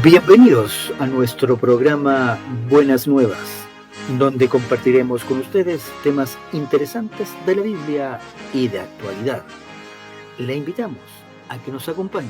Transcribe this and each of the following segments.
Bienvenidos a nuestro programa Buenas Nuevas, donde compartiremos con ustedes temas interesantes de la Biblia y de actualidad. Le invitamos a que nos acompañe.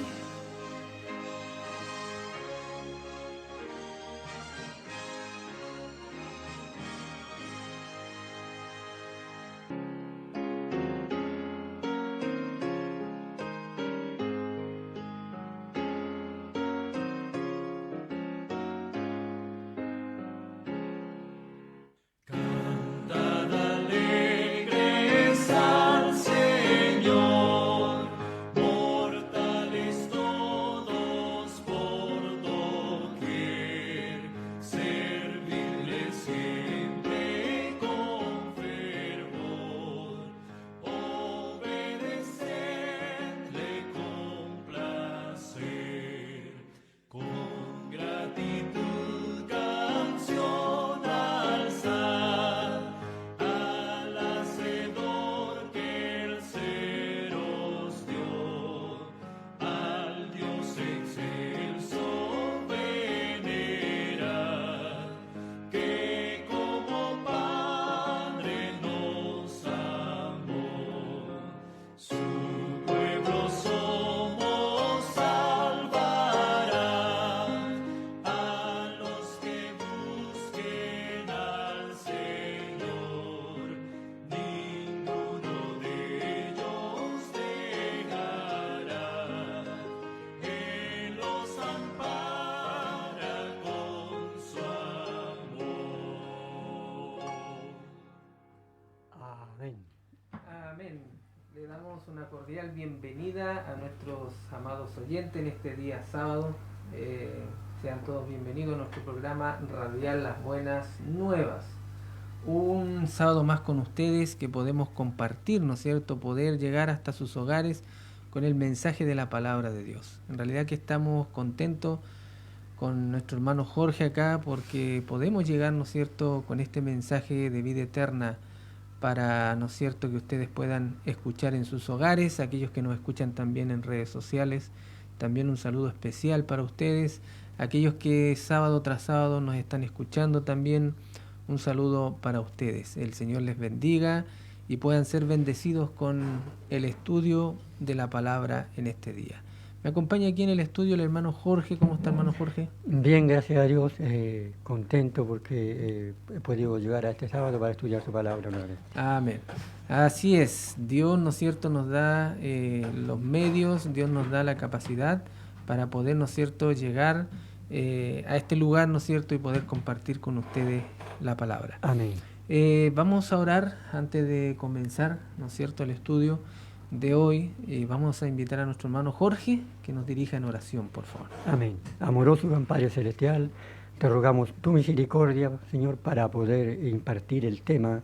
Una cordial bienvenida a nuestros amados oyentes en este día sábado. Sean todos bienvenidos a nuestro programa radial Las Buenas Nuevas. Un sábado más con ustedes que podemos compartir, ¿no es cierto? Poder llegar hasta sus hogares con el mensaje de la palabra de Dios. En realidad que estamos contentos con nuestro hermano Jorge acá porque podemos llegar, ¿no es cierto?, con este mensaje de vida eterna para, ¿no es cierto?, que ustedes puedan escuchar en sus hogares, aquellos que nos escuchan también en redes sociales. También un saludo especial para ustedes, aquellos que sábado tras sábado nos están escuchando también, un saludo para ustedes. El Señor les bendiga y puedan ser bendecidos con el estudio de la palabra en este día. Me acompaña aquí en el estudio el hermano Jorge. ¿Cómo está, hermano Jorge? Bien, gracias a Dios, contento porque he podido llegar a este sábado para estudiar su palabra nuevamente. Amén. Así es, Dios, ¿no es cierto?, nos da los medios, Dios nos da la capacidad para poder, ¿no es cierto?, llegar a este lugar, ¿no es cierto?, y poder compartir con ustedes la palabra. Amén. Vamos a orar antes de comenzar, ¿no es cierto?, el estudio de hoy. Vamos a invitar a nuestro hermano Jorge que nos dirija en oración, por favor. Amén. Amoroso Gran Padre Celestial, te rogamos tu misericordia, Señor, para poder impartir el tema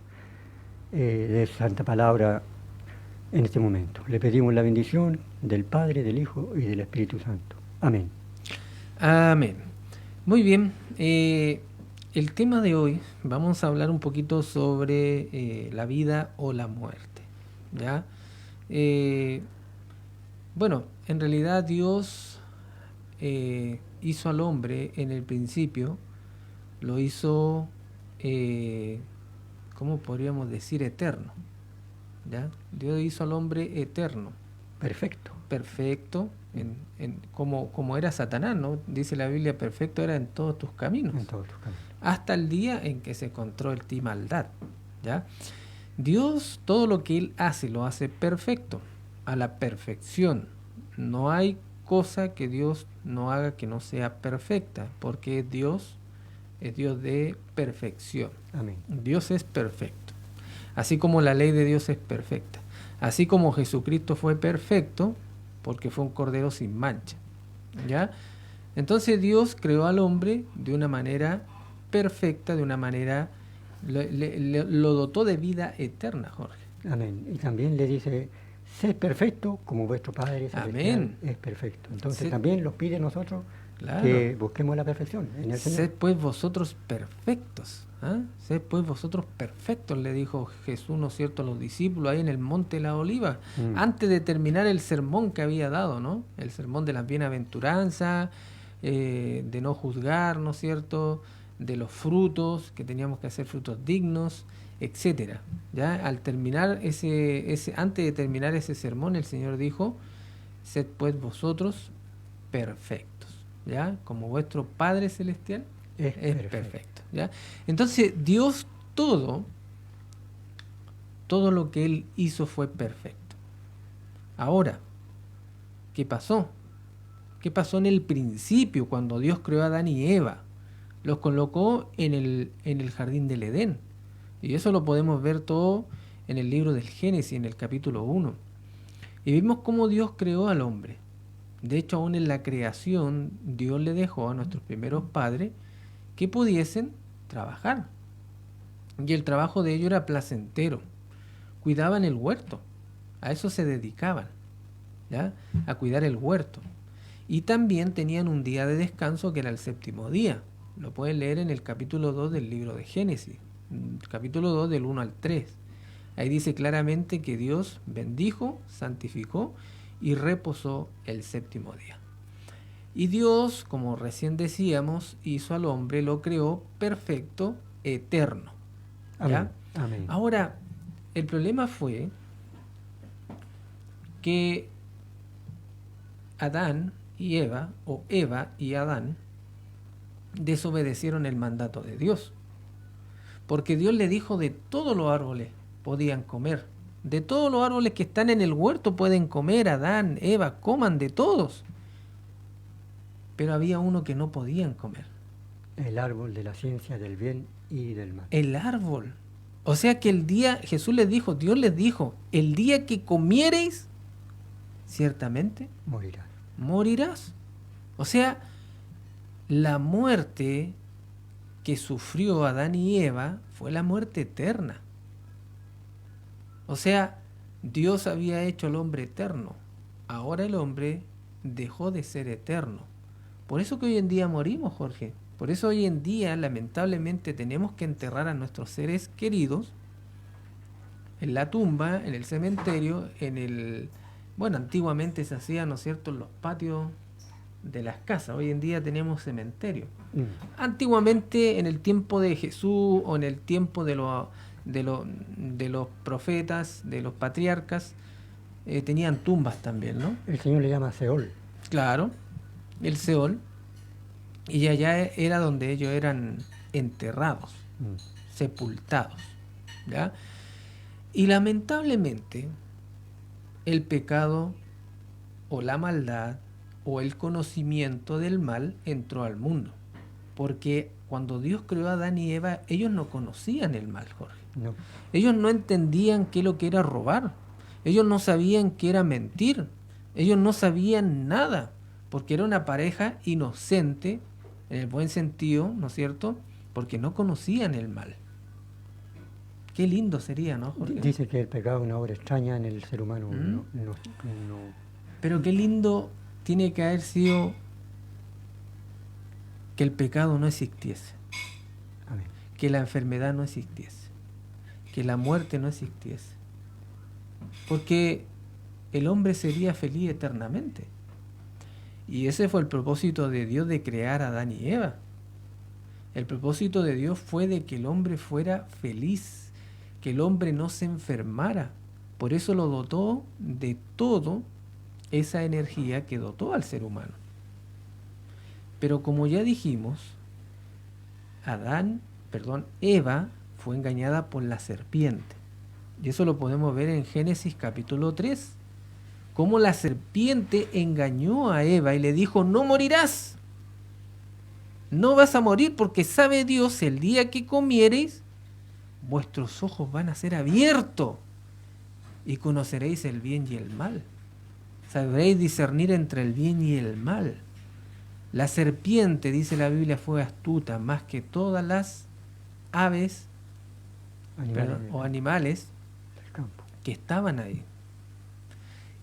de Santa Palabra en este momento. Le pedimos la bendición del Padre, del Hijo y del Espíritu Santo. Amén. Amén. Muy bien. El tema de hoy vamos a hablar un poquito sobre la vida o la muerte, ¿ya? Bueno, en realidad Dios hizo al hombre en el principio, lo hizo, ¿cómo podríamos decir? Eterno, ¿ya? Dios hizo al hombre eterno. Perfecto. Perfecto, como era Satanás, ¿no? Dice la Biblia, perfecto era en todos tus caminos. En todos tus caminos. Hasta el día en que se encontró en ti maldad, ¿ya? Dios, todo lo que Él hace, lo hace perfecto, a la perfección. No hay cosa que Dios no haga que no sea perfecta, porque Dios es Dios de perfección. Amén. Dios es perfecto. Así como la ley de Dios es perfecta. Así como Jesucristo fue perfecto, porque fue un cordero sin mancha, ¿ya? Entonces Dios creó al hombre de una manera perfecta, de una manera... lo dotó de vida eterna, Jorge. Amén. Y también le dice, sed perfecto como vuestro Padre Celestial es perfecto. Entonces también nos pide a nosotros que busquemos la perfección en el Señor. Sed pues vosotros perfectos. Sed pues vosotros perfectos, le dijo Jesús, ¿no es cierto?, a los discípulos ahí en el Monte de la Oliva, antes de terminar el sermón que había dado, ¿no? El sermón de las bienaventuranzas, de no juzgar, ¿no es cierto?, de los frutos, que teníamos que hacer frutos dignos, etcétera. ¿Ya? Al terminar antes de terminar ese sermón, el Señor dijo: sed pues vosotros perfectos, ¿ya? Como vuestro Padre Celestial es perfecto, ¿ya? Entonces Dios todo lo que Él hizo fue perfecto. Ahora, ¿qué pasó? ¿Qué pasó en el principio cuando Dios creó a Adán y Eva? Los colocó en el jardín del Edén. Y eso lo podemos ver todo en el libro del Génesis, en el capítulo 1. Y vimos cómo Dios creó al hombre. De hecho, aún en la creación, Dios le dejó a nuestros primeros padres que pudiesen trabajar. Y el trabajo de ellos era placentero. Cuidaban el huerto. A eso se dedicaban, ¿ya? A cuidar el huerto. Y también tenían un día de descanso que era el séptimo día. Lo pueden leer en el capítulo 2 del libro de Génesis. Capítulo 2 del 1 al 3. Ahí dice claramente que Dios bendijo, santificó y reposó el séptimo día. Y Dios, como recién decíamos, hizo al hombre, lo creó perfecto, eterno. ¿Ya? Amén. Amén. Ahora, el problema fue que Adán y Eva, o Eva y Adán, desobedecieron el mandato de Dios. Porque Dios le dijo: de todos los árboles podían comer. De todos los árboles que están en el huerto pueden comer. Adán, Eva, coman de todos. Pero había uno que no podían comer. El árbol de la ciencia del bien y del mal. El árbol. O sea que el día, Jesús les dijo, Dios les dijo: el día que comiereis, ciertamente Morirás. morirás. O sea, la muerte que sufrió Adán y Eva fue la muerte eterna. O sea, Dios había hecho al hombre eterno. Ahora el hombre dejó de ser eterno. Por eso que hoy en día morimos, Jorge. Por eso hoy en día, lamentablemente, tenemos que enterrar a nuestros seres queridos en la tumba, en el cementerio, bueno, antiguamente se hacía, ¿no es cierto?, en los patios de las casas. Hoy en día tenemos cementerio. Antiguamente, en el tiempo de Jesús o en el tiempo de los profetas, de los patriarcas, tenían tumbas también, ¿no? El Señor le llama Seol. Claro, el Seol. Y allá era donde ellos eran enterrados, sepultados, ¿ya? Y lamentablemente, el pecado o la maldad o el conocimiento del mal entró al mundo. Porque cuando Dios creó a Adán y Eva, ellos no conocían el mal, Jorge. No. Ellos no entendían qué es lo que era robar. Ellos no sabían qué era mentir. Ellos no sabían nada, porque era una pareja inocente, en el buen sentido, ¿no es cierto? Porque no conocían el mal. Qué lindo sería, ¿no, Jorge? Dice que el pecado es una obra extraña en el ser humano. No. Pero qué lindo tiene que haber sido que el pecado no existiese. Amén. Que la enfermedad no existiese. Que la muerte no existiese. Porque el hombre sería feliz eternamente. Y ese fue el propósito de Dios de crear a Adán y Eva. El propósito de Dios fue de que el hombre fuera feliz, que el hombre no se enfermara. Por eso lo dotó de todo esa energía que dotó al ser humano. Pero como ya dijimos, Eva fue engañada por la serpiente. Y eso lo podemos ver en Génesis capítulo 3. Cómo la serpiente engañó a Eva y le dijo: no morirás. No vas a morir, porque sabe Dios, el día que comiereis, vuestros ojos van a ser abiertos y conoceréis el bien y el mal. Sabréis discernir entre el bien y el mal. La serpiente, dice la Biblia, fue astuta más que todas las aves o animales del campo que estaban ahí.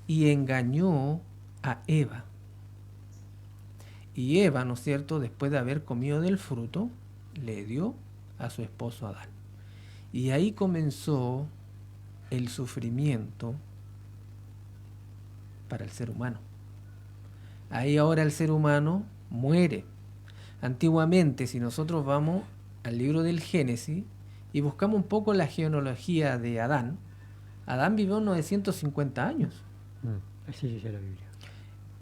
Y engañó a Eva. Y Eva, ¿no es cierto?, después de haber comido del fruto, le dio a su esposo Adán. Y ahí comenzó el sufrimiento para el ser humano. Ahí ahora el ser humano muere. Antiguamente, si nosotros vamos al libro del Génesis y buscamos un poco la genealogía de Adán, Adán vivió 950 años. Así dice la Biblia.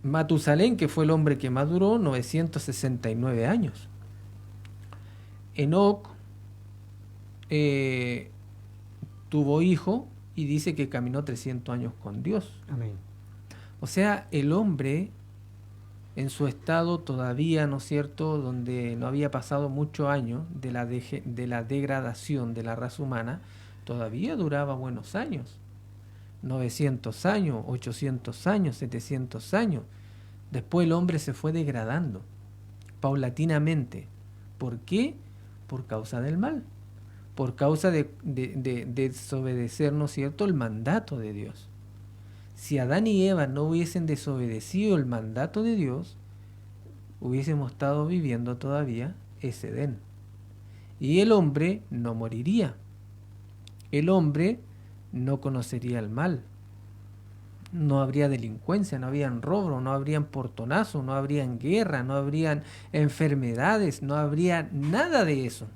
Matusalén, que fue el hombre que más duró, 969 años. Enoc tuvo hijo y dice que caminó 300 años con Dios. Amén. O sea, el hombre en su estado todavía, ¿no es cierto?, donde no había pasado muchos años de la degradación de la raza humana, todavía duraba buenos años. 900 años, 800 años, 700 años. Después el hombre se fue degradando paulatinamente. ¿Por qué? Por causa del mal. Por causa de desobedecer, ¿no es cierto?, el mandato de Dios. Si Adán y Eva no hubiesen desobedecido el mandato de Dios, hubiésemos estado viviendo todavía ese Edén. Y el hombre no moriría. El hombre no conocería el mal. No habría delincuencia, no habrían robo, no habrían portonazos, no habrían guerra, no habrían enfermedades, no habría nada de eso.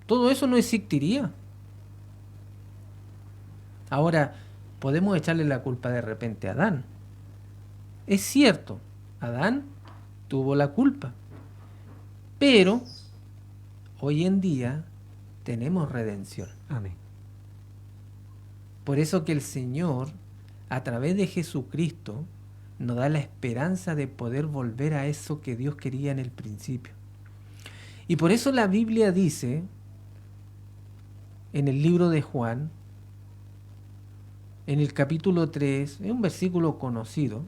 Todo eso no existiría. Ahora, podemos echarle la culpa de repente a Adán. Es cierto, Adán tuvo la culpa. Pero hoy en día tenemos redención. Amén. Por eso que el Señor, a través de Jesucristo, nos da la esperanza de poder volver a eso que Dios quería en el principio. Y por eso la Biblia dice, en el libro de Juan, en el capítulo 3, es un versículo conocido,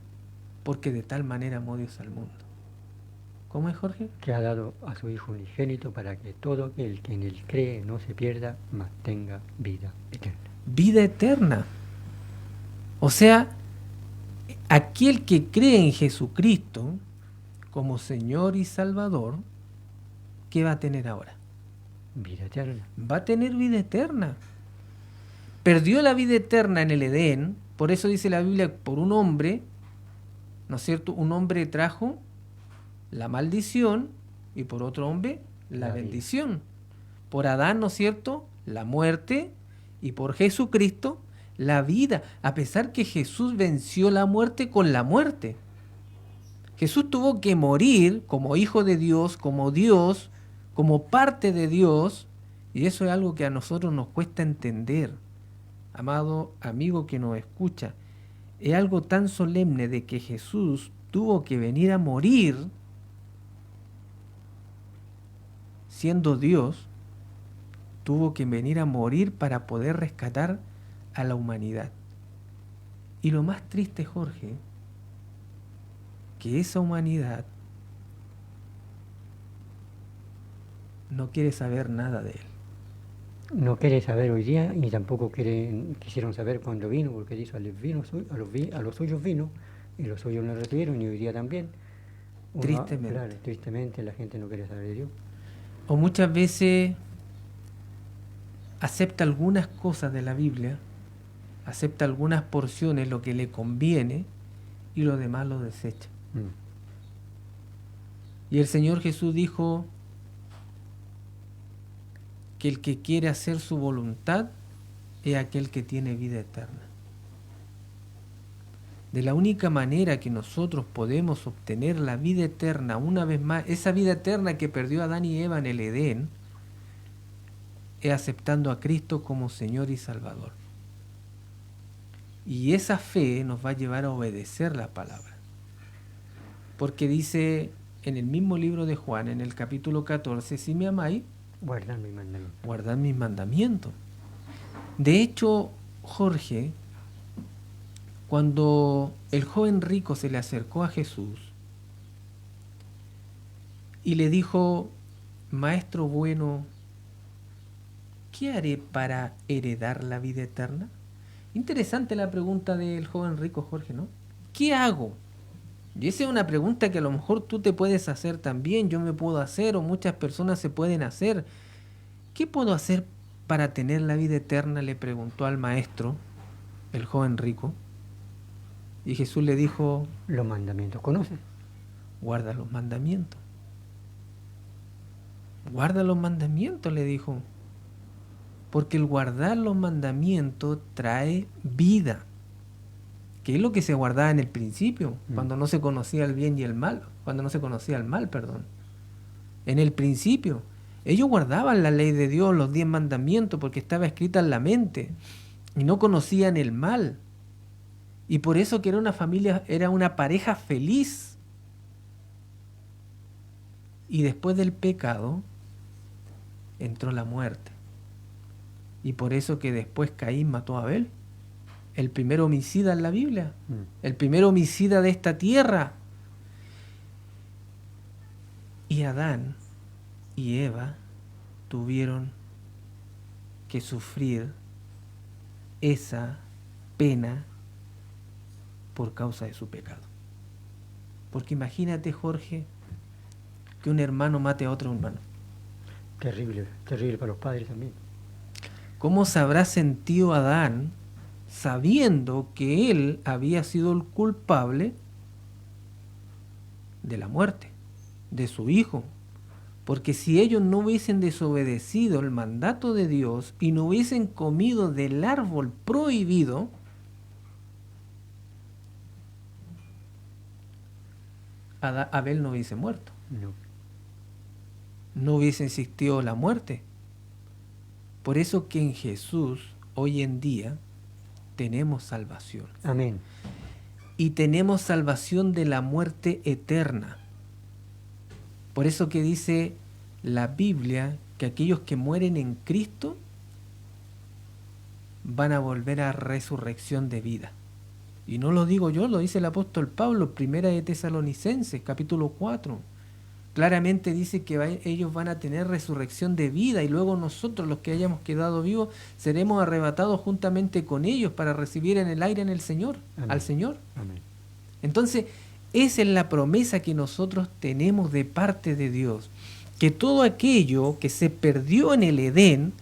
porque de tal manera amó Dios al mundo. ¿Cómo es, Jorge? Que ha dado a su Hijo unigénito para que todo aquel que en él cree no se pierda, mas tenga vida eterna. Vida eterna. O sea, aquel que cree en Jesucristo como Señor y Salvador, ¿qué va a tener ahora? Vida eterna. Va a tener vida eterna. Perdió la vida eterna en el Edén, por eso dice la Biblia, por un hombre, ¿no es cierto? Un hombre trajo la maldición y por otro hombre la bendición. Por Adán, ¿no es cierto?, la muerte, y por Jesucristo la vida, a pesar que Jesús venció la muerte con la muerte. Jesús tuvo que morir como hijo de Dios, como parte de Dios, y eso es algo que a nosotros nos cuesta entender. Amado amigo que nos escucha, es algo tan solemne de que Jesús tuvo que venir a morir siendo Dios, tuvo que venir a morir para poder rescatar a la humanidad. Y lo más triste, Jorge, que esa humanidad no quiere saber nada de él. No quiere saber hoy día, ni tampoco quisieron saber cuando vino, porque dice a los suyos vino, y los suyos no recibieron, y hoy día también. Tristemente. Claro, tristemente la gente no quiere saber de Dios. O muchas veces acepta algunas cosas de la Biblia, acepta algunas porciones, lo que le conviene, y lo demás lo desecha. Y el Señor Jesús dijo que el que quiere hacer su voluntad es aquel que tiene vida eterna. De la única manera que nosotros podemos obtener la vida eterna, una vez más, esa vida eterna que perdió Adán y Eva en el Edén, es aceptando a Cristo como Señor y Salvador. Y esa fe nos va a llevar a obedecer la palabra. Porque dice en el mismo libro de Juan, en el capítulo 14, si me amáis, guardad mis mandamientos. Guardad mis mandamientos. De hecho, Jorge, cuando el joven rico se le acercó a Jesús y le dijo, Maestro bueno, ¿qué haré para heredar la vida eterna? Interesante la pregunta del joven rico, Jorge, ¿no? ¿Qué hago? Y esa es una pregunta que a lo mejor tú te puedes hacer también, yo me puedo hacer, o muchas personas se pueden hacer. ¿Qué puedo hacer para tener la vida eterna?, le preguntó al maestro, el joven rico. Y Jesús le dijo, los mandamientos conoces. guarda los mandamientos. Guarda los mandamientos, le dijo. Porque el guardar los mandamientos trae vida. Que es lo que se guardaba en el principio, cuando no se conocía el bien y el mal. Cuando no se conocía el mal, perdón. En el principio, ellos guardaban la ley de Dios, los 10 mandamientos, porque estaba escrita en la mente. Y no conocían el mal. Y por eso que era una familia, era una pareja feliz. Y después del pecado, entró la muerte. Y por eso que después Caín mató a Abel. El primer homicida en la Biblia. El primer homicida de esta tierra. Y Adán y Eva tuvieron que sufrir esa pena por causa de su pecado. Porque imagínate, Jorge, que un hermano mate a otro hermano. Terrible, terrible para los padres también. ¿Cómo se habrá sentido Adán sabiendo que él había sido el culpable de la muerte de su hijo? Porque si ellos no hubiesen desobedecido el mandato de Dios y no hubiesen comido del árbol prohibido, Abel no hubiese muerto. No hubiese existido la muerte. Por eso que en Jesús, hoy en día, tenemos salvación. Amén. Y tenemos salvación de la muerte eterna. Por eso que dice la Biblia que aquellos que mueren en Cristo van a volver a resurrección de vida. Y no lo digo yo, lo dice el apóstol Pablo, 1 de Tesalonicenses, capítulo 4. Claramente dice que ellos van a tener resurrección de vida y luego nosotros, los que hayamos quedado vivos, seremos arrebatados juntamente con ellos para recibir en el aire en el Señor, Amén. al Señor. Amén. Entonces, esa es la promesa que nosotros tenemos de parte de Dios, que todo aquello que se perdió en el Edén,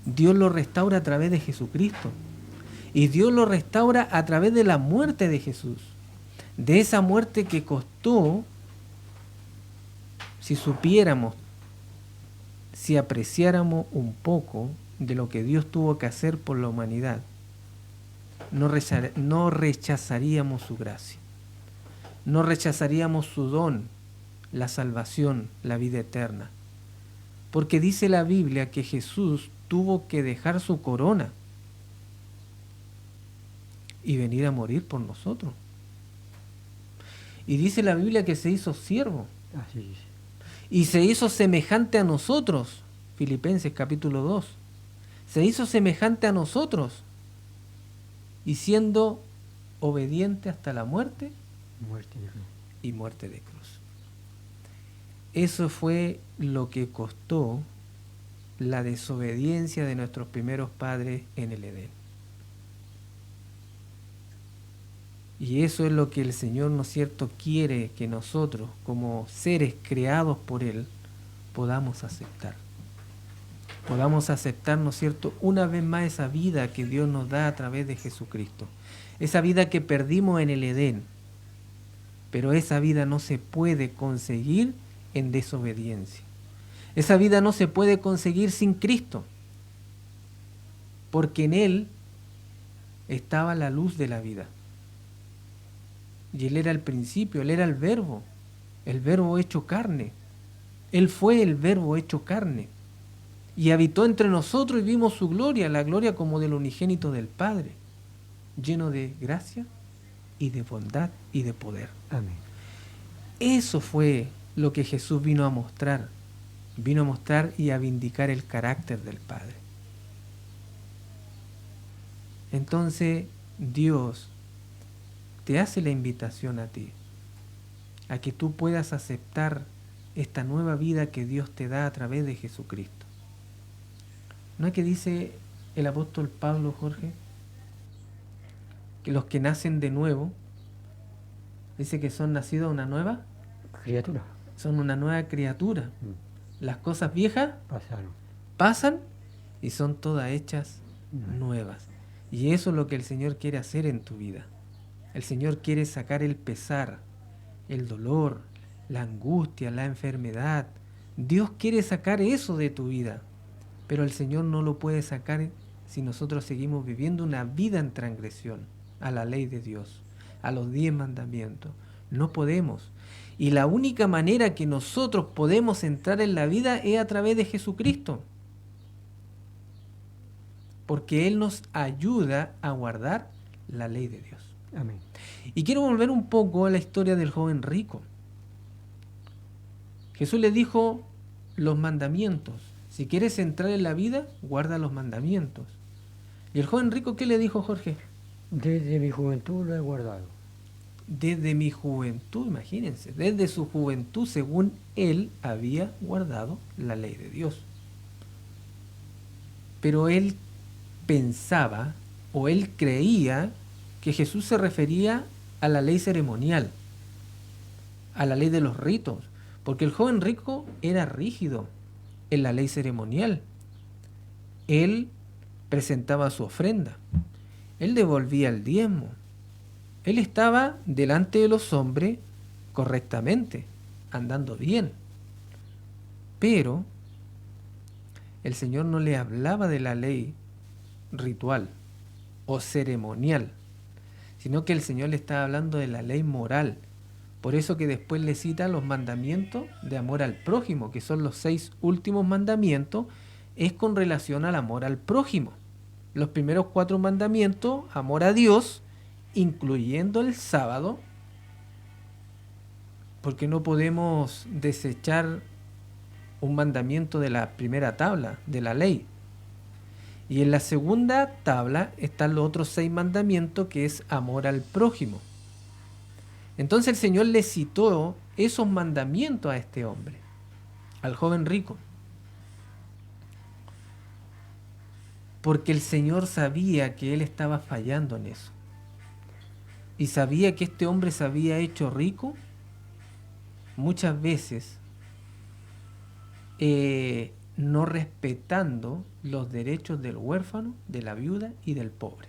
Dios lo restaura a través de Jesucristo. Y Dios lo restaura a través de la muerte de Jesús. De esa muerte que costó, si supiéramos, si apreciáramos un poco de lo que Dios tuvo que hacer por la humanidad, no rechazaríamos su gracia. No rechazaríamos su don, la salvación, la vida eterna. Porque dice la Biblia que Jesús tuvo que dejar su corona y venir a morir por nosotros. Y dice la Biblia que se hizo siervo. Así dice. Y se hizo semejante a nosotros. Filipenses capítulo 2. Se hizo semejante a nosotros. Y siendo obediente hasta la muerte. Muerte de cruz. Y muerte de cruz. Eso fue lo que costó la desobediencia de nuestros primeros padres en el Edén. Y eso es lo que el Señor, ¿no es cierto?, quiere que nosotros, como seres creados por Él, podamos aceptar. Podamos aceptar, ¿no es cierto?, una vez más esa vida que Dios nos da a través de Jesucristo. Esa vida que perdimos en el Edén. Pero esa vida no se puede conseguir en desobediencia. Esa vida no se puede conseguir sin Cristo. Porque en Él estaba la luz de la vida. Y Él era el principio, Él era el verbo hecho carne. Él fue el verbo hecho carne. Y habitó entre nosotros y vimos su gloria, la gloria como del unigénito del Padre, lleno de gracia y de bondad y de poder. Amén. Eso fue lo que Jesús vino a mostrar. Vino a mostrar y a vindicar el carácter del Padre. Entonces, Dios te hace la invitación a ti, a que tú puedas aceptar esta nueva vida que Dios te da a través de Jesucristo. ¿No es que dice el apóstol Pablo, Jorge, que los que nacen de nuevo, dice que son nacidos una nueva criatura? Son una nueva criatura. Las cosas viejas pasan y son todas hechas nuevas. Y eso es lo que el Señor quiere hacer en tu vida. El Señor quiere sacar el pesar, el dolor, la angustia, la enfermedad. Dios quiere sacar eso de tu vida, pero el Señor no lo puede sacar si nosotros seguimos viviendo una vida en transgresión a la ley de Dios, a los 10 mandamientos. No podemos. Y la única manera que nosotros podemos entrar en la vida es a través de Jesucristo, porque Él nos ayuda a guardar la ley de Dios. Amén. Y quiero volver un poco a la historia del joven rico. Jesús le dijo los mandamientos. Si quieres entrar en la vida, guarda los mandamientos. ¿Y el joven rico qué le dijo, Jorge? Desde mi juventud lo he guardado. Desde mi juventud, imagínense, desde su juventud, según él, había guardado la ley de Dios. Pero él pensaba, o él creía, que Jesús se refería a la ley ceremonial, a la ley de los ritos, porque el joven rico era rígido en la ley ceremonial. Él presentaba su ofrenda, él devolvía el diezmo, él estaba delante de los hombres correctamente, andando bien. Pero el Señor no le hablaba de la ley ritual o ceremonial, sino que el Señor le estaba hablando de la ley moral. Por eso que después le cita los mandamientos de amor al prójimo, que son los 6 últimos mandamientos, es con relación al amor al prójimo. Los primeros 4 mandamientos, amor a Dios, incluyendo el sábado, porque no podemos desechar un mandamiento de la primera tabla de la ley. Y en la segunda tabla están los otros 6 mandamientos, que es amor al prójimo. Entonces el Señor le citó esos mandamientos a este hombre, al joven rico, porque el Señor sabía que él estaba fallando en eso. Y sabía que este hombre se había hecho rico muchas veces no respetando los derechos del huérfano, de la viuda y del pobre.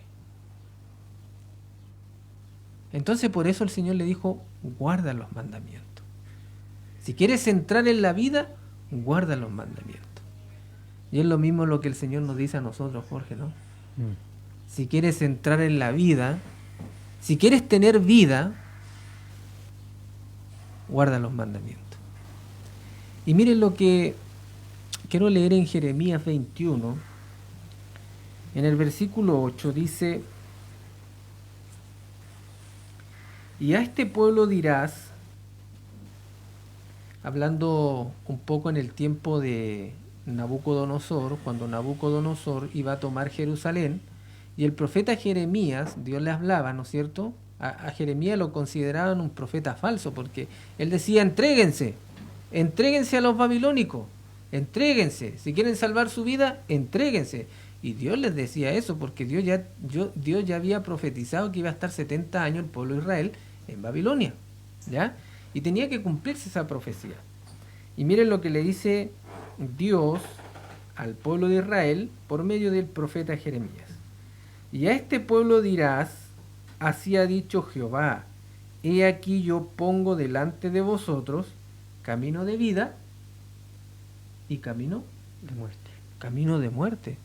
Entonces por eso el Señor le dijo, guarda los mandamientos. Si quieres entrar en la vida, guarda los mandamientos. Y es lo mismo lo que el Señor nos dice a nosotros, Jorge, ¿no? Si quieres entrar en la vida, si quieres tener vida, guarda los mandamientos. Y miren lo que quiero leer en Jeremías 21. En el versículo 8 dice: y a este pueblo dirás, hablando un poco en el tiempo de Nabucodonosor, cuando Nabucodonosor iba a tomar Jerusalén, y el profeta Jeremías, Dios le hablaba, ¿no es cierto? A Jeremías lo consideraban un profeta falso, porque él decía, entréguense a los babilónicos, entréguense, si quieren salvar su vida, entréguense. Y Dios les decía eso, porque Dios ya había profetizado que iba a estar 70 años el pueblo de Israel en Babilonia, ¿ya? Y tenía que cumplirse esa profecía. Y miren lo que le dice Dios al pueblo de Israel por medio del profeta Jeremías. Y a este pueblo dirás, así ha dicho Jehová, he aquí yo pongo delante de vosotros camino de vida y camino de muerte. Camino de muerte.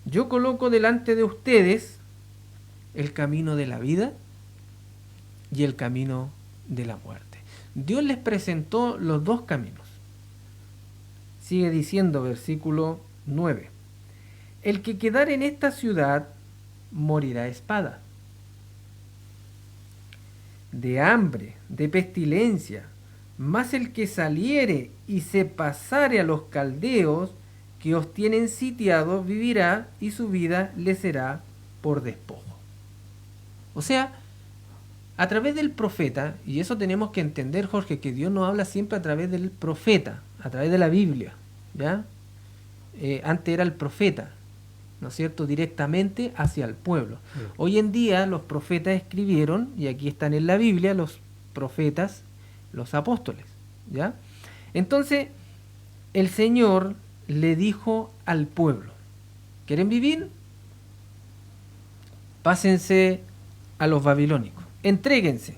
Yo coloco delante de ustedes el camino de la vida y el camino de la muerte. Dios les presentó los 2 caminos. Sigue diciendo versículo 9. El que quedare en esta ciudad morirá a espada, de hambre, de pestilencia, mas el que saliere y se pasare a los caldeos que os tienen sitiados vivirá y su vida le será por despojo. O sea, a través del profeta, y eso tenemos que entender, Jorge, que Dios nos habla siempre a través del profeta, a través de la Biblia, ¿ya? Antes era el profeta, ¿no es cierto?, directamente hacia el pueblo. Sí. Hoy en día los profetas escribieron, y aquí están en la Biblia los profetas, los apóstoles, ¿ya? Entonces, el Señor le dijo al pueblo, ¿quieren vivir? Pásense a los babilónicos, entréguense.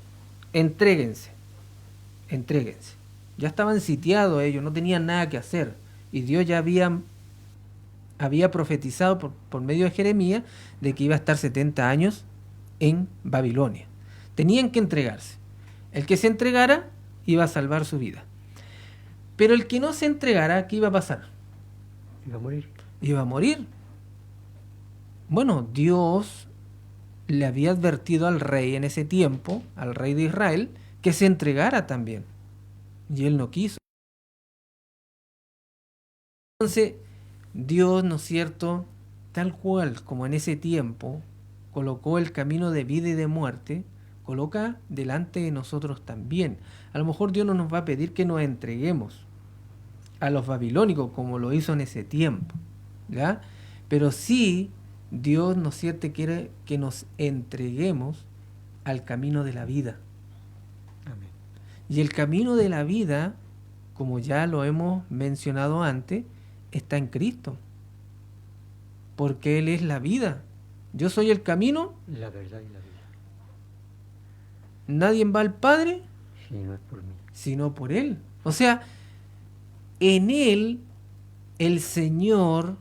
entréguense. Ya estaban sitiados ellos, no tenían nada que hacer. Y Dios ya había profetizado por medio de Jeremías de que iba a estar 70 años en Babilonia. Tenían que entregarse. El que se entregara iba a salvar su vida. Pero el que no se entregara, ¿qué iba a pasar? Iba a morir. Iba a morir. Bueno, Dios le había advertido al rey en ese tiempo, al rey de Israel, que se entregara también. Y él no quiso. Entonces, Dios, ¿no es cierto?, tal cual como en ese tiempo colocó el camino de vida y de muerte, coloca delante de nosotros también. A lo mejor Dios no nos va a pedir que nos entreguemos a los babilónicos como lo hizo en ese tiempo, ¿ya? Pero sí, Dios, ¿no es cierto?, quiere que nos entreguemos al camino de la vida. Amén. Y el camino de la vida, como ya lo hemos mencionado antes, está en Cristo. Porque Él es la vida. Yo soy el camino. La verdad y la vida. Nadie va al Padre Si no es por mí. sino por Él. O sea, en Él, el Señor,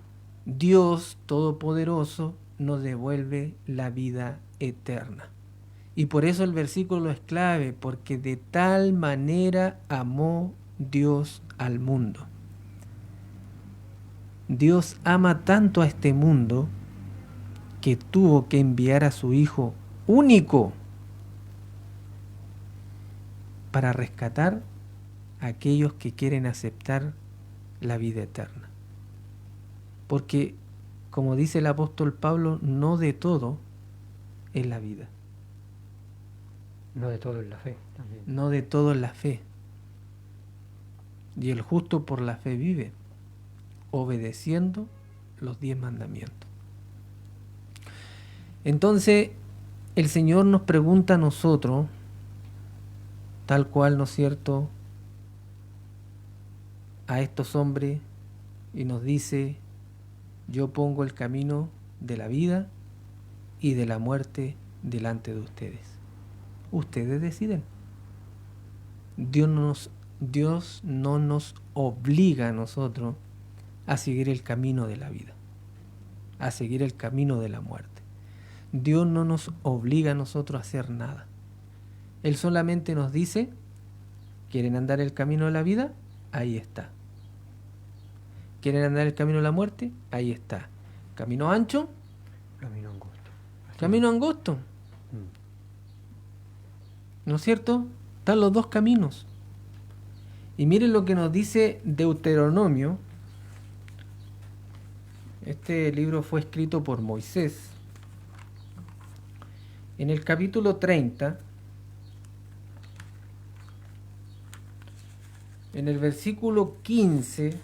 Dios Todopoderoso, nos devuelve la vida eterna. Y por eso el versículo es clave, porque de tal manera amó Dios al mundo. Dios ama tanto a este mundo que tuvo que enviar a su Hijo único para rescatar a aquellos que quieren aceptar la vida eterna. Porque, como dice el apóstol Pablo, no de todo es la vida. No de todo en la fe también. No de todo es la fe. Y el justo por la fe vive, obedeciendo los 10 mandamientos. Entonces, el Señor nos pregunta a nosotros, tal cual, ¿no es cierto?, a estos hombres, y nos dice: yo pongo el camino de la vida y de la muerte delante de ustedes. Ustedes deciden. Dios no nos obliga a nosotros a seguir el camino de la vida, a seguir el camino de la muerte. Dios no nos obliga a nosotros a hacer nada. Él solamente nos dice: ¿quieren andar el camino de la vida? Ahí está. ¿Quieren andar el camino de la muerte? Ahí está. Camino ancho, Camino angosto. Así camino angosto. ¿No es cierto? Están los dos caminos. Y miren lo que nos dice Deuteronomio. Este libro fue escrito por Moisés. En el capítulo 30, en el versículo 15,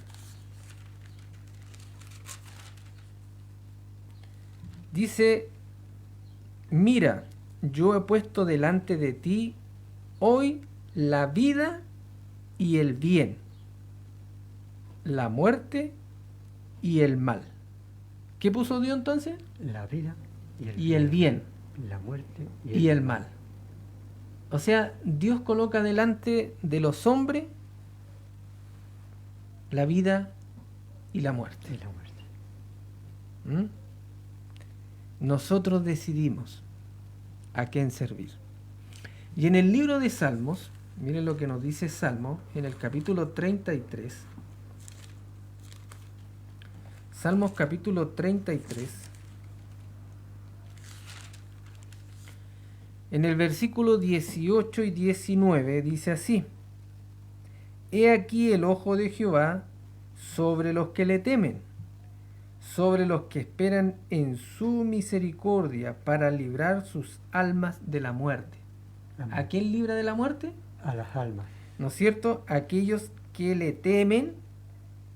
dice: mira, yo he puesto delante de ti hoy la vida y el bien, la muerte y el mal. ¿Qué puso Dios entonces? La vida Y el bien. La muerte Y el mal. O sea, Dios coloca delante de los hombres la vida y la muerte. Y la muerte. Nosotros decidimos a quién servir. Y en el libro de Salmos, miren lo que nos dice Salmo, en el capítulo 33. Salmos capítulo 33. En el versículo 18 y 19 dice así: he aquí el ojo de Jehová sobre los que le temen, sobre los que esperan en su misericordia, para librar sus almas de la muerte. Amén. ¿A quién libra de la muerte? A las almas. ¿No es cierto? Aquellos que le temen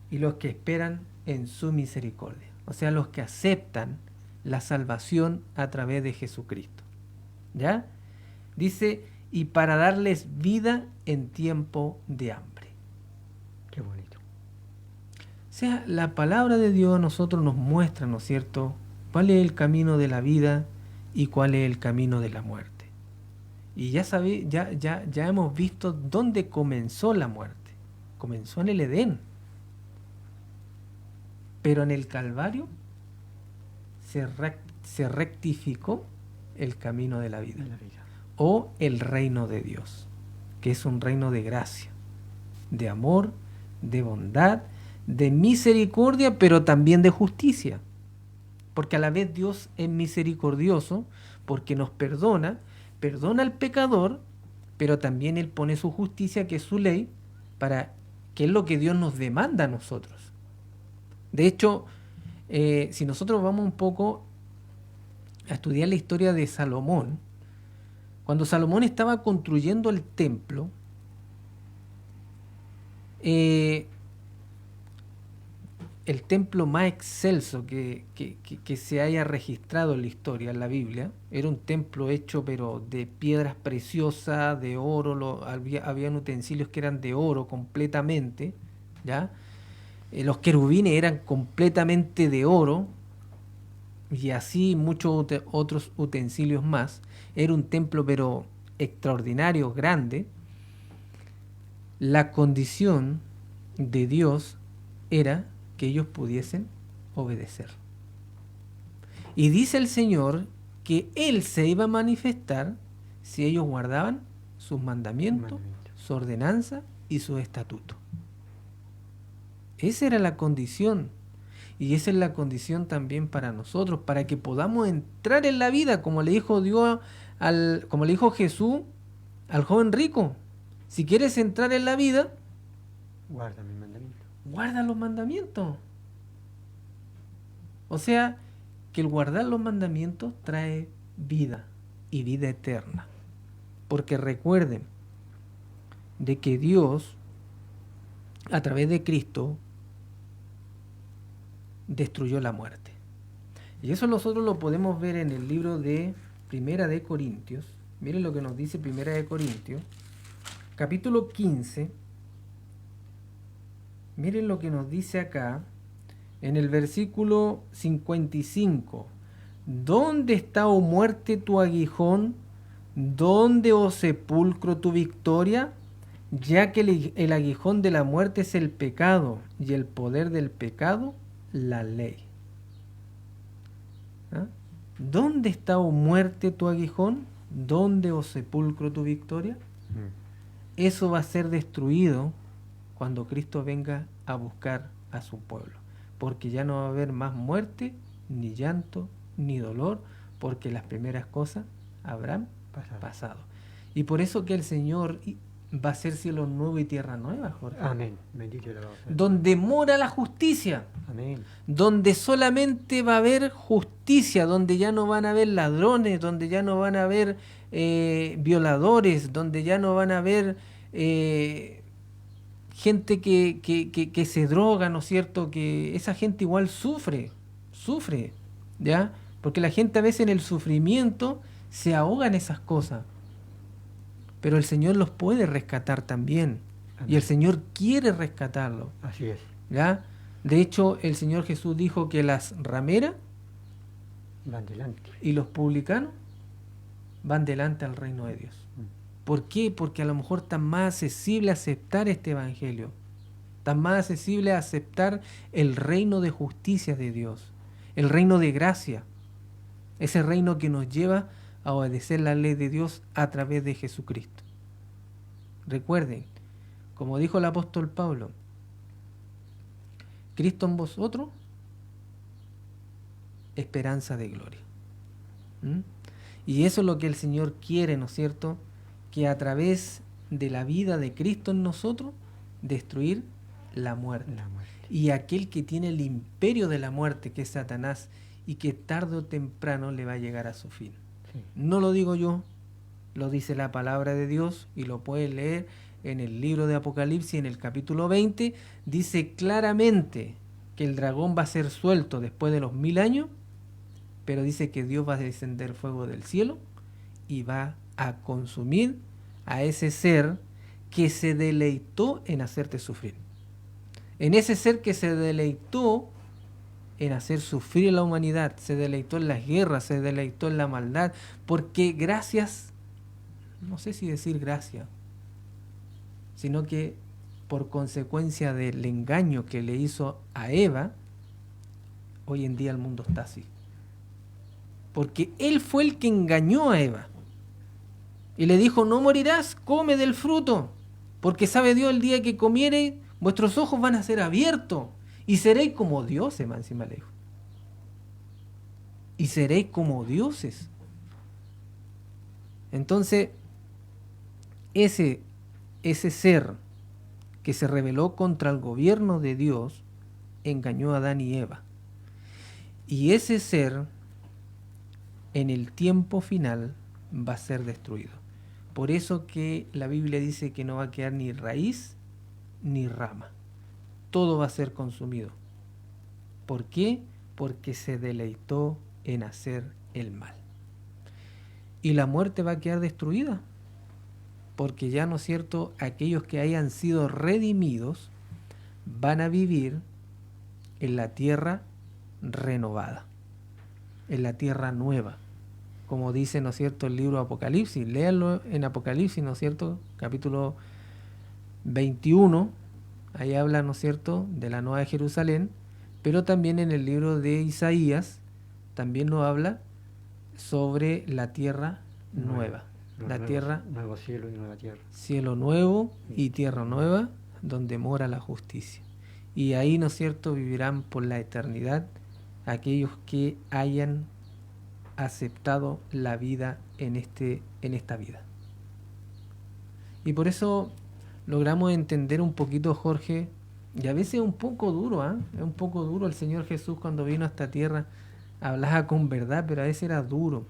y los que esperan en su misericordia. O sea, los que aceptan la salvación a través de Jesucristo. ¿Ya? Dice: y para darles vida en tiempo de hambre. Qué bonito. O sea, la palabra de Dios a nosotros nos muestra, ¿no es cierto?, cuál es el camino de la vida y cuál es el camino de la muerte. Y ya hemos visto dónde comenzó la muerte. Comenzó en el Edén. Pero en el Calvario se rectificó el camino de la vida. O el reino de Dios, que es un reino de gracia, de amor, de bondad, de misericordia, pero también de justicia. Porque a la vez Dios es misericordioso, porque nos perdona al pecador, pero también Él pone su justicia, que es su ley, que es lo que Dios nos demanda a nosotros. De hecho, si nosotros vamos un poco a estudiar la historia de Salomón, cuando Salomón estaba construyendo el templo, el templo más excelso que se haya registrado en la historia, en la Biblia, era un templo hecho pero de piedras preciosas, de oro, habían utensilios que eran de oro completamente, ¿ya? Los querubines eran completamente de oro, y así muchos otros utensilios más. Era un templo pero extraordinario, grande. La condición de Dios era que ellos pudiesen obedecer. Y dice el Señor que Él se iba a manifestar si ellos guardaban sus mandamientos, su ordenanza y sus estatutos. Esa era la condición. Y esa es la condición también para nosotros, para que podamos entrar en la vida, como le dijo como le dijo Jesús al joven rico. Si quieres entrar en la vida, guarda mis mandamientos. Guarda los mandamientos. O sea, que el guardar los mandamientos trae vida y vida eterna. Porque recuerden de que Dios, a través de Cristo, destruyó la muerte. Y eso nosotros lo podemos ver en el libro de Primera de Corintios. Miren lo que nos dice Primera de Corintios, capítulo 15. Miren lo que nos dice acá, en el versículo 55. ¿Dónde está, oh muerte, tu aguijón? ¿Dónde, oh sepulcro, tu victoria? Ya que el aguijón de la muerte es el pecado, y el poder del pecado, la ley. ¿Ah? ¿Dónde está, oh muerte, tu aguijón? ¿Dónde, oh sepulcro, tu victoria? Eso va a ser destruido cuando Cristo venga a buscar a su pueblo, porque ya no va a haber más muerte, ni llanto, ni dolor, porque las primeras cosas habrán pasado. Y por eso que el Señor va a hacer cielo nuevo y tierra nueva, Jorge. Amén. Bendito y alabado sea. Donde mora la justicia. Amén. Donde solamente va a haber justicia, donde ya no van a haber ladrones, donde ya no van a haber violadores, donde ya no van a haber gente que se droga, ¿no es cierto? Que esa gente igual sufre, ¿ya? Porque la gente a veces en el sufrimiento se ahoga en esas cosas. Pero el Señor los puede rescatar también. Amén. Y el Señor quiere rescatarlo. Así es. ¿Ya? De hecho, el Señor Jesús dijo que las rameras van delante y los publicanos van delante al reino de Dios. ¿Por qué? Porque a lo mejor está más accesible aceptar este evangelio. Está más accesible aceptar el reino de justicia de Dios. El reino de gracia. Ese reino que nos lleva a obedecer la ley de Dios a través de Jesucristo. Recuerden, como dijo el apóstol Pablo, Cristo en vosotros, esperanza de gloria. Y eso es lo que el Señor quiere, ¿no es cierto? Que a través de la vida de Cristo en nosotros, destruir la muerte. Y aquel que tiene el imperio de la muerte, que es Satanás, y que tarde o temprano le va a llegar a su fin. Sí. No lo digo yo, lo dice la palabra de Dios, y lo pueden leer en el libro de Apocalipsis, en el capítulo 20, dice claramente que el dragón va a ser suelto después de los 1000 años, pero dice que Dios va a descender fuego del cielo y va a consumir a ese ser que se deleitó en hacerte sufrir. En ese ser que se deleitó en hacer sufrir a la humanidad, se deleitó en las guerras, se deleitó en la maldad, porque gracias no sé si decir gracia, sino que por consecuencia del engaño que le hizo a Eva, hoy en día el mundo está así. Porque él fue el que engañó a Eva. Y le dijo, no morirás, come del fruto. Porque sabe Dios, el día que comiere, vuestros ojos van a ser abiertos. Y seréis como dioses, más encima le dijo. Y seréis como dioses. Entonces, ese ser que se rebeló contra el gobierno de Dios, engañó a Adán y Eva. Y ese ser, en el tiempo final, va a ser destruido. Por eso que la Biblia dice que no va a quedar ni raíz ni rama. Todo va a ser consumido. ¿Por qué? Porque se deleitó en hacer el mal. Y la muerte va a quedar destruida. Porque ya, ¿no es cierto?, aquellos que hayan sido redimidos van a vivir en la tierra renovada, en la tierra nueva. Como dice, ¿no es cierto?, el libro de Apocalipsis. Léanlo en Apocalipsis, ¿no es cierto?, capítulo 21. Ahí habla, ¿no es cierto?, de la Nueva Jerusalén. Pero también en el libro de Isaías también nos habla sobre la tierra nueva. La tierra, nuevo cielo y nueva tierra. Cielo nuevo y tierra nueva, donde mora la justicia. Y ahí, ¿no es cierto?, vivirán por la eternidad aquellos que hayan aceptado la vida en esta vida. Y por eso logramos entender un poquito, Jorge, y a veces es un poco duro, es un poco duro. El Señor Jesús, cuando vino a esta tierra, hablaba con verdad, pero a veces era duro.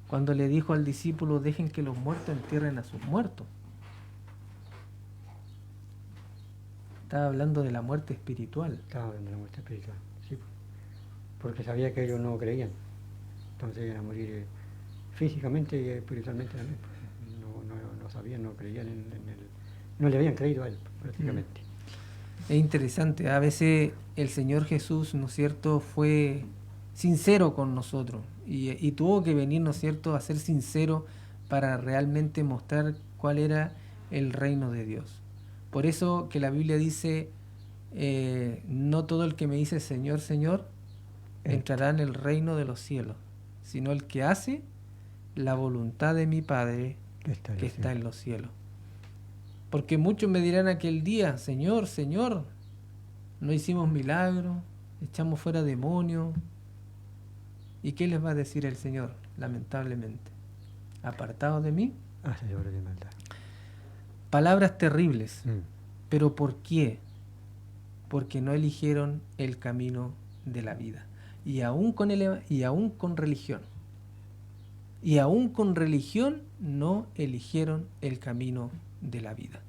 Cuando le dijo al discípulo, dejen que los muertos entierren a sus muertos. Estaba hablando de la muerte espiritual. Estaba hablando de la muerte espiritual, sí. Porque sabía que ellos no creían. Entonces iban a morir físicamente y espiritualmente también. No sabían, no creían no le habían creído a él, prácticamente. Es interesante, a veces el Señor Jesús, ¿no es cierto?, fue sincero con nosotros y tuvo que venir, ¿no es cierto?, a ser sincero para realmente mostrar cuál era el reino de Dios. Por eso que la Biblia dice, no todo el que me dice Señor, Señor, entrará en el reino de los cielos, sino el que hace la voluntad de mi Padre que está en los cielos. Porque muchos me dirán aquel día, Señor, Señor, no hicimos milagros, echamos fuera demonios. ¿Y qué les va a decir el Señor? Lamentablemente, apartados de mí, hacedores de maldad. Palabras terribles. ¿Pero por qué? Porque no eligieron el camino de la vida. Y aún con religión. Y aún con religión no eligieron el camino de la vida.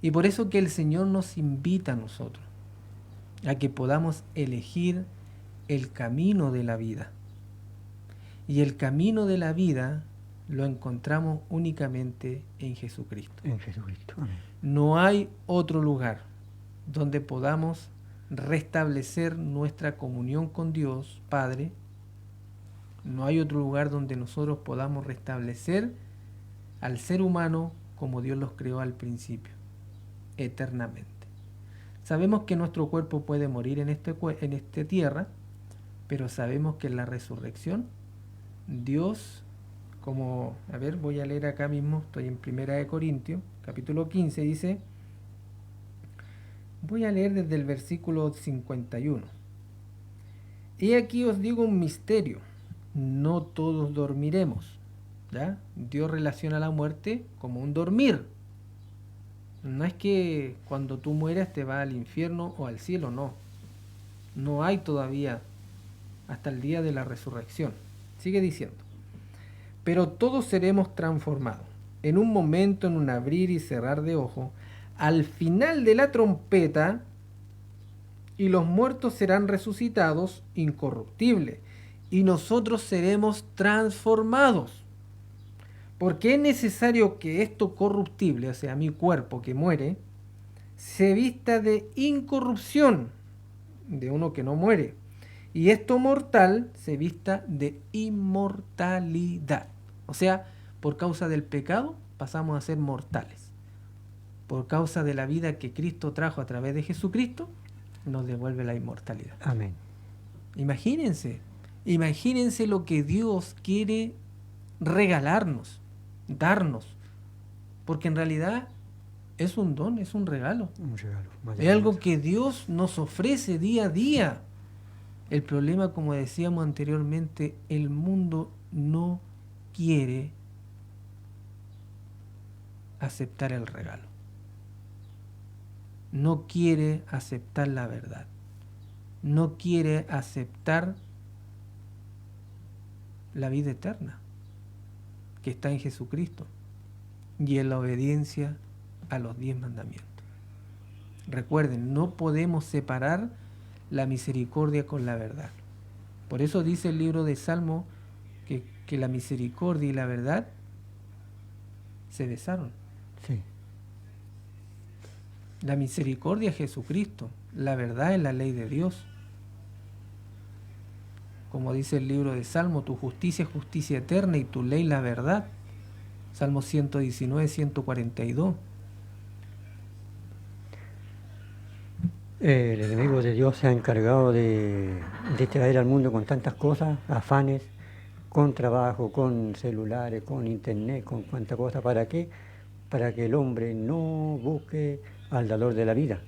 Y por eso que el Señor nos invita a nosotros a que podamos elegir el camino de la vida. Y el camino de la vida lo encontramos únicamente en Jesucristo. En Jesucristo. Amén. No hay otro lugar donde podamos restablecer nuestra comunión con Dios Padre. No hay otro lugar donde nosotros podamos restablecer al ser humano como Dios los creó al principio, eternamente. Sabemos que nuestro cuerpo puede morir en esta tierra, pero sabemos que en la resurrección Dios, voy a leer acá mismo, estoy en 1 Corintios, capítulo 15, dice, voy a leer desde el versículo 51. He aquí os digo un misterio, no todos dormiremos, ¿ya? Dios relaciona la muerte como un dormir. No es que cuando tú mueras te vas al infierno o al cielo, no. No hay todavía hasta el día de la resurrección. Sigue diciendo, pero todos seremos transformados, en un momento, en un abrir y cerrar de ojo, al final de la trompeta, y los muertos serán resucitados incorruptibles, y nosotros seremos transformados. Porque es necesario que esto corruptible, o sea, mi cuerpo que muere, se vista de incorrupción, de uno que no muere, y esto mortal se vista de inmortalidad. O sea, por causa del pecado, pasamos a ser mortales. Por causa de la vida que Cristo trajo a través de Jesucristo, nos devuelve la inmortalidad. Amén. Imagínense lo que Dios quiere regalarnos, darnos, porque en realidad es un don, es un regalo. Un regalo. Es algo que Dios nos ofrece día a día. El problema, como decíamos anteriormente, el mundo no quiere aceptar el regalo. No quiere aceptar la verdad. No quiere aceptar la vida eterna que está en Jesucristo y en la obediencia a los 10 mandamientos. Recuerden, no podemos separar la misericordia con la verdad. Por eso dice el libro de Salmo que la misericordia y la verdad se besaron. Sí. La misericordia es Jesucristo, la verdad es la ley de Dios. Como dice el libro de Salmo, tu justicia es justicia eterna y tu ley la verdad. Salmo 119, 142. El enemigo de Dios se ha encargado de traer al mundo con tantas cosas, afanes, con trabajo, con celulares, con internet, con cuánta cosa. ¿Para qué? Para que el hombre no busque al dador de la vida.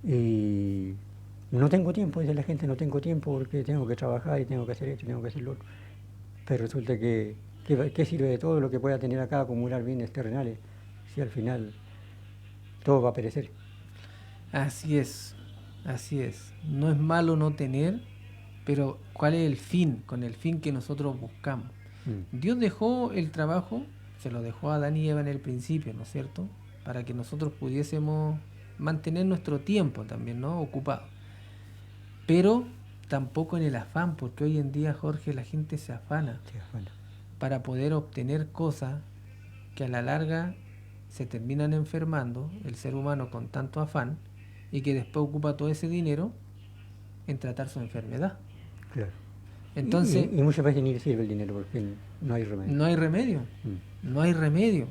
Y no tengo tiempo, dice la gente, no tengo tiempo porque tengo que trabajar y tengo que hacer esto y tengo que hacer lo otro. Pero resulta que ¿qué sirve de todo lo que pueda tener acá, acumular bienes terrenales, si al final todo va a perecer? Así es, así es. No es malo no tener, pero ¿cuál es el fin? Con el fin que nosotros buscamos. Dios dejó el trabajo, se lo dejó a Adán y Eva en el principio, ¿no es cierto? Para que nosotros pudiésemos mantener nuestro tiempo también, ¿no? Ocupado. Pero tampoco en el afán, porque hoy en día, Jorge, la gente se afana para poder obtener cosas que a la larga se terminan enfermando, el ser humano con tanto afán, y que después ocupa todo ese dinero en tratar su enfermedad. Claro. Entonces, y muchas veces ni le sirve el dinero porque no hay remedio. No hay remedio. No hay remedio.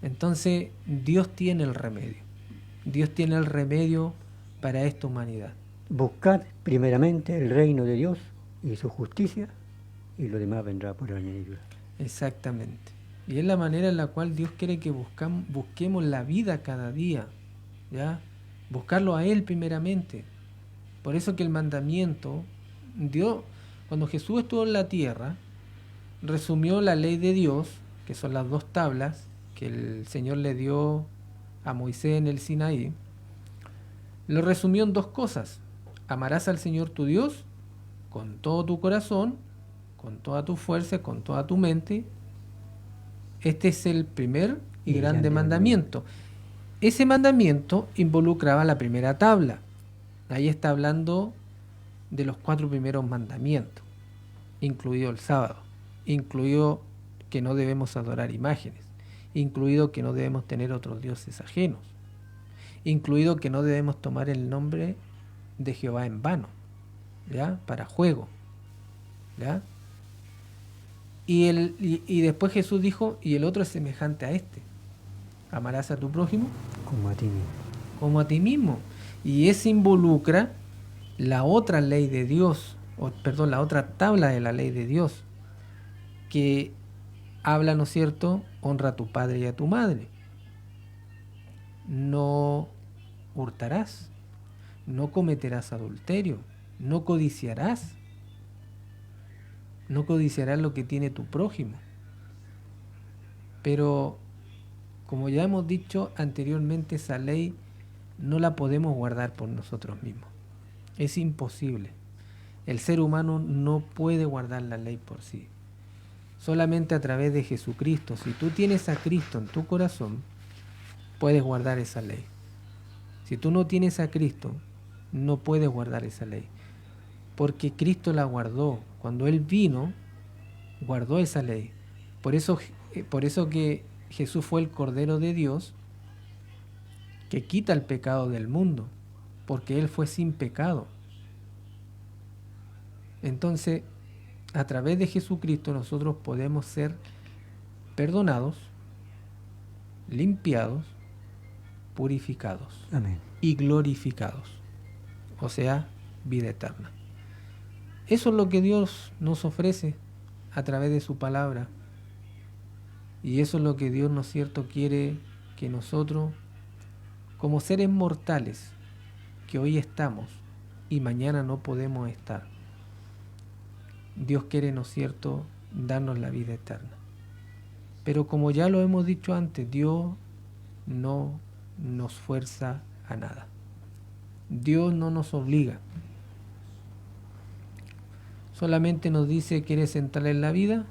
Entonces, Dios tiene el remedio. Dios tiene el remedio para esta humanidad. Buscad primeramente el reino de Dios y su justicia, y lo demás vendrá por añadidura. Exactamente. Y es la manera en la cual Dios quiere que busquemos la vida cada día, ¿ya? Buscarlo a Él primeramente. Por eso que el mandamiento, Dios, cuando Jesús estuvo en la tierra, resumió la ley de Dios, que son las 2 tablas que el Señor le dio a Moisés en el Sinaí. Lo resumió en 2 cosas. Amarás al Señor tu Dios con todo tu corazón, con toda tu fuerza, con toda tu mente. Este es el primer y grande mandamiento. Ese mandamiento involucraba la primera tabla. Ahí está hablando de los 4 primeros mandamientos, incluido el sábado, incluido que no debemos adorar imágenes, incluido que no debemos tener otros dioses ajenos, incluido que no debemos tomar el nombre de Jehová en vano, ¿ya? Para juego, ¿ya? Y después Jesús dijo, y el otro es semejante a este: amarás a tu prójimo como a ti mismo. Como a ti mismo. Y ese involucra la otra ley de Dios, la otra tabla de la ley de Dios, que habla, ¿no es cierto?, honra a tu padre y a tu madre. No hurtarás, no cometerás adulterio, no codiciarás lo que tiene tu prójimo. Pero, como ya hemos dicho anteriormente, esa ley no la podemos guardar por nosotros mismos. Es imposible. El ser humano no puede guardar la ley por sí. Solamente a través de Jesucristo. Si tú tienes a Cristo en tu corazón, puedes guardar esa ley. Si tú no tienes a Cristo, no puedes guardar esa ley. Porque Cristo la guardó. Cuando Él vino, guardó esa ley. Por eso que Jesús fue el Cordero de Dios que quita el pecado del mundo, porque Él fue sin pecado. Entonces, a través de Jesucristo nosotros podemos ser perdonados limpiados, purificados Amén. y glorificados, o sea, vida eterna. Eso es lo que Dios nos ofrece a través de su palabra, y eso es lo que Dios, ¿no es cierto?, quiere que nosotros, como seres mortales, que hoy estamos y mañana no podemos estar, Dios quiere, ¿no es cierto?, darnos la vida eterna. Pero como ya lo hemos dicho antes, Dios no nos fuerza a nada. Dios no nos obliga. Solamente nos dice: ¿quieres entrar en la vida?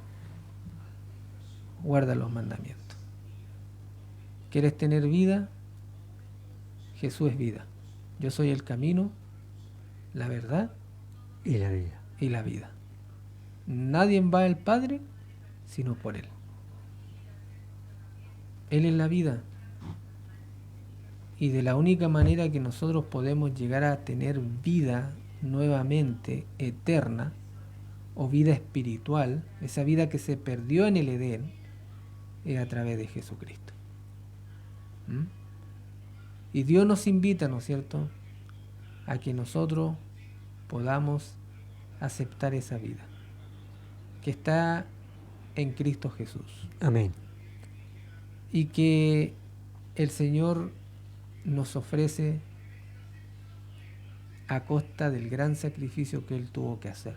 Guarda los mandamientos. ¿Quieres tener vida? Jesús es vida. Yo soy el camino, la verdad Y la vida. y la vida. Nadie va al Padre sino por Él. Él es la vida. Y de la única manera que nosotros podemos llegar a tener vida nuevamente eterna, o vida espiritual, esa vida que se perdió en el Edén, es a través de Jesucristo. Y Dios nos invita, ¿no es cierto?, a que nosotros podamos aceptar esa vida que está en Cristo Jesús. Amén. Y que el Señor nos ofrece a costa del gran sacrificio que Él tuvo que hacer.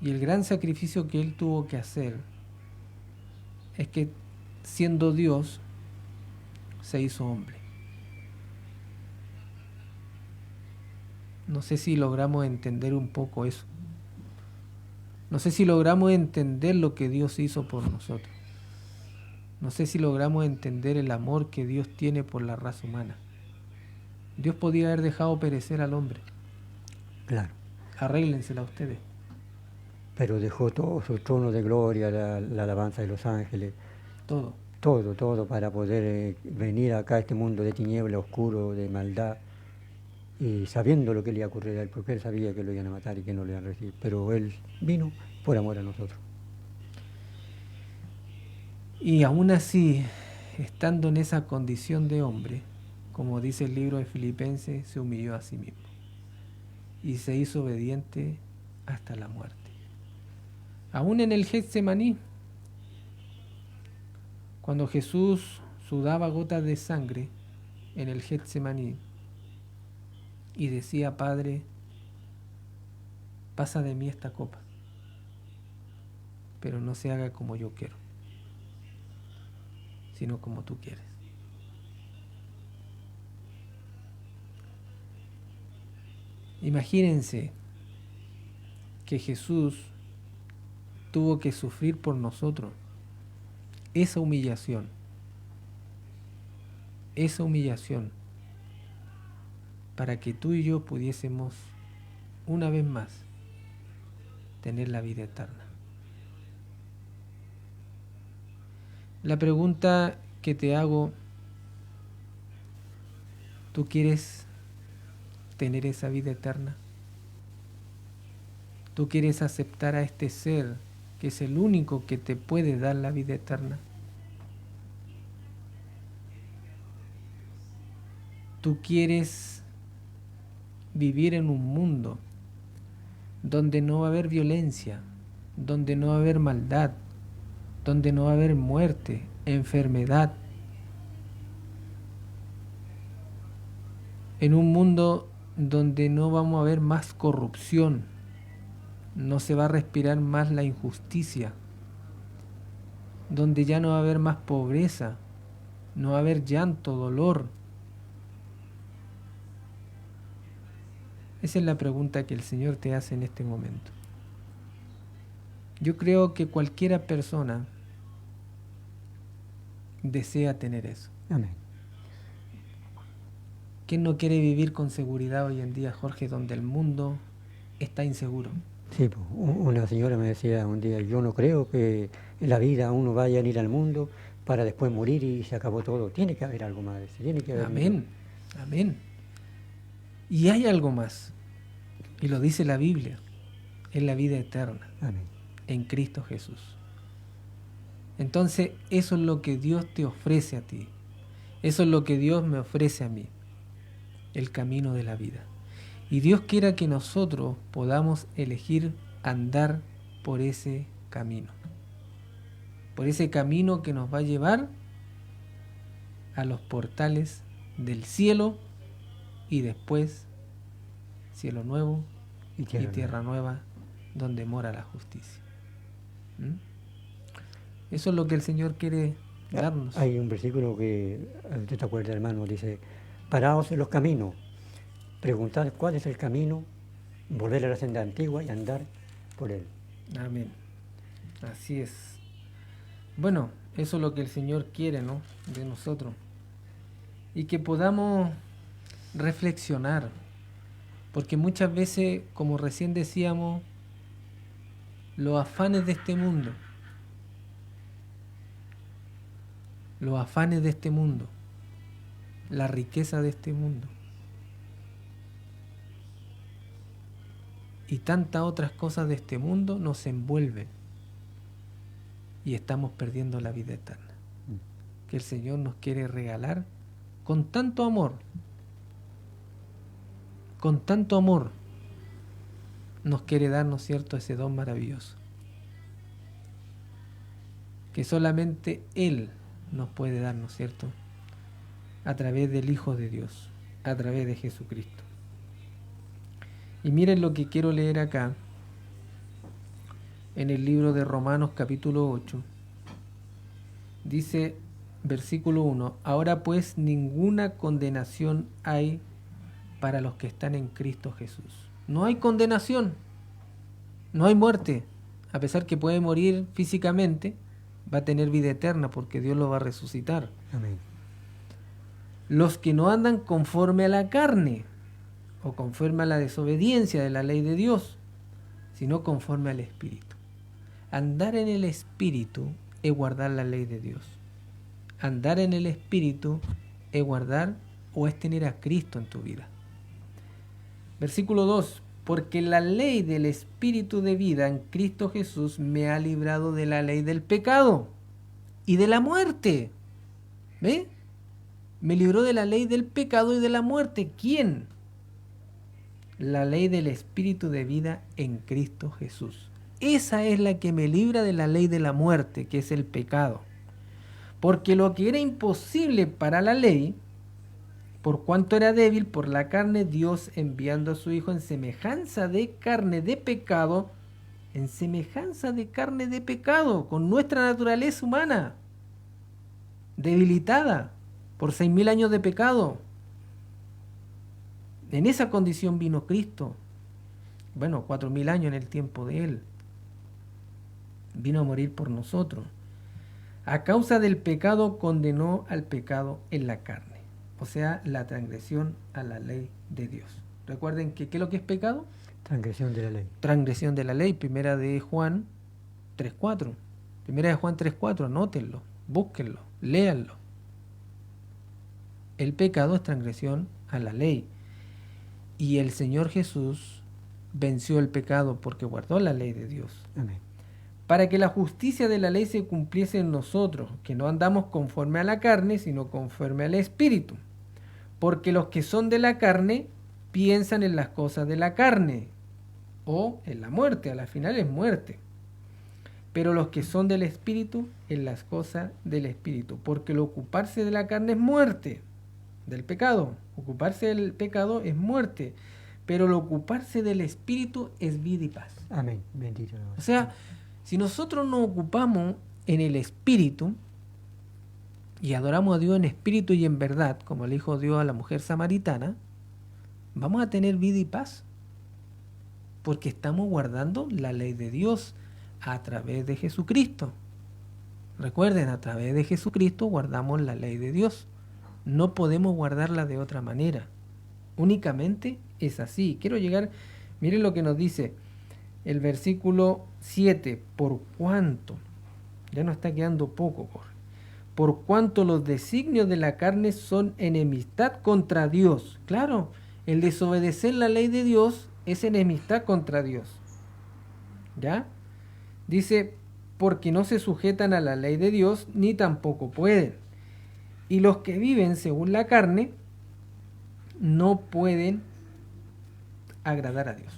Y el gran sacrificio que Él tuvo que hacer es que, siendo Dios, se hizo hombre. No sé si logramos entender un poco eso. No sé si logramos entender lo que Dios hizo por nosotros. No sé si logramos entender el amor que Dios tiene por la raza humana. Dios podía haber dejado perecer al hombre. Claro. Arréglensela ustedes. Pero dejó todo su trono de gloria, la alabanza de los ángeles, Todo. todo para poder venir acá a este mundo de tiniebla, oscuro, de maldad, y sabiendo lo que le iba a ocurrir a él, porque él sabía que lo iban a matar y que no le iban a recibir, pero él vino por amor a nosotros. Y aún así, estando en esa condición de hombre, como dice el libro de Filipenses, se humilló a sí mismo y se hizo obediente hasta la muerte. Aún en el Getsemaní, cuando Jesús sudaba gotas de sangre en el Getsemaní y decía: Padre, pasa de mí esta copa, pero no se haga como yo quiero, sino como tú quieres. Imagínense que Jesús tuvo que sufrir por nosotros esa humillación, para que tú y yo pudiésemos una vez más tener la vida eterna. La pregunta que te hago: ¿tú quieres tener esa vida eterna? ¿Tú quieres aceptar a este ser que es el único que te puede dar la vida eterna? ¿Tú quieres vivir en un mundo donde no va a haber violencia, donde no va a haber maldad, donde no va a haber muerte, enfermedad? En un mundo donde no vamos a ver más corrupción, no se va a respirar más la injusticia, donde ya no va a haber más pobreza, no va a haber llanto, dolor. Esa es la pregunta que el Señor te hace en este momento. Yo creo que cualquier persona desea tener eso. Amén. ¿Quién no quiere vivir con seguridad hoy en día, Jorge, donde el mundo está inseguro? Sí, pues, una señora me decía un día: yo no creo que en la vida uno vaya a ir al mundo para después morir y se acabó todo. Tiene que haber algo más, tiene que haber. Amén, amén. Y hay algo más, y lo dice la Biblia: es la vida eterna. Amén. En Cristo Jesús. Entonces, eso es lo que Dios te ofrece a ti. Eso es lo que Dios me ofrece a mí. El camino de la vida. Y Dios quiera que nosotros podamos elegir andar por ese camino. Por ese camino que nos va a llevar a los portales del cielo y después cielo nuevo y tierra nueva donde mora la justicia. Eso es lo que el Señor quiere darnos. Hay un versículo que, ¿usted te acuerda, hermano? Dice, paraos en los caminos, preguntad cuál es el camino, volver a la senda antigua y andar por él. Amén. Así es. Bueno, eso es lo que el Señor quiere, ¿no?, de nosotros. Y que podamos reflexionar. Porque muchas veces, como recién decíamos, los afanes de este mundo, la riqueza de este mundo y tantas otras cosas de este mundo nos envuelven y estamos perdiendo la vida eterna que el Señor nos quiere regalar con tanto amor. Con tanto amor nos quiere dar, ¿no es cierto?, ese don maravilloso que solamente Él nos puede dar, ¿no es cierto?, a través del Hijo de Dios, a través de Jesucristo. Y miren lo que quiero leer acá en el libro de Romanos capítulo 8. Dice, versículo 1, ahora pues ninguna condenación hay para los que están en Cristo Jesús. No hay condenación, no hay muerte. A pesar que puede morir físicamente, va a tener vida eterna porque Dios lo va a resucitar. Amén. Los que no andan conforme a la carne o conforme a la desobediencia de la ley de Dios, sino conforme al Espíritu. Andar en el Espíritu es guardar la ley de Dios. Andar en el Espíritu es guardar o es tener a Cristo en tu vida. Versículo 2. Porque la ley del Espíritu de vida en Cristo Jesús me ha librado de la ley del pecado y de la muerte. ¿Ve? Me libró de la ley del pecado y de la muerte. ¿Quién? La ley del Espíritu de vida en Cristo Jesús. Esa es la que me libra de la ley de la muerte, que es el pecado. Porque lo que era imposible para la ley, por cuanto era débil por la carne, Dios enviando a su Hijo en semejanza de carne de pecado, con nuestra naturaleza humana, debilitada por 6.000 años de pecado. En esa condición vino Cristo. Bueno, 4.000 años en el tiempo de Él. Vino a morir por nosotros. A causa del pecado condenó al pecado en la carne. O sea, la transgresión a la ley de Dios. Recuerden que, ¿qué es lo que es pecado? Transgresión de la ley. Transgresión de la ley. Primera de Juan 3.4. Primera de Juan 3.4. Anótenlo, búsquenlo, léanlo. El pecado es transgresión a la ley. Y el Señor Jesús venció el pecado porque guardó la ley de Dios. Amén. Para que la justicia de la ley se cumpliese en nosotros, que no andamos conforme a la carne, sino conforme al Espíritu. Porque los que son de la carne piensan en las cosas de la carne, o en la muerte, a la final es muerte. Pero los que son del Espíritu, en las cosas del Espíritu. Porque el ocuparse de la carne es muerte, del pecado. Ocuparse del pecado es muerte, pero el ocuparse del Espíritu es vida y paz. Amén. Bendito. O sea, si nosotros nos ocupamos en el Espíritu y adoramos a Dios en espíritu y en verdad, como le dijo Dios a la mujer samaritana, vamos a tener vida y paz, porque estamos guardando la ley de Dios a través de Jesucristo. Recuerden, a través de Jesucristo guardamos la ley de Dios. No podemos guardarla de otra manera. Únicamente es así. Quiero llegar, miren lo que nos dice el versículo 7. Por cuanto, ya nos está quedando poco, por cuanto los designios de la carne son enemistad contra Dios. Claro, el desobedecer la ley de Dios es enemistad contra Dios. ¿Ya? Dice, porque no se sujetan a la ley de Dios, ni tampoco pueden. Y los que viven según la carne no pueden agradar a Dios.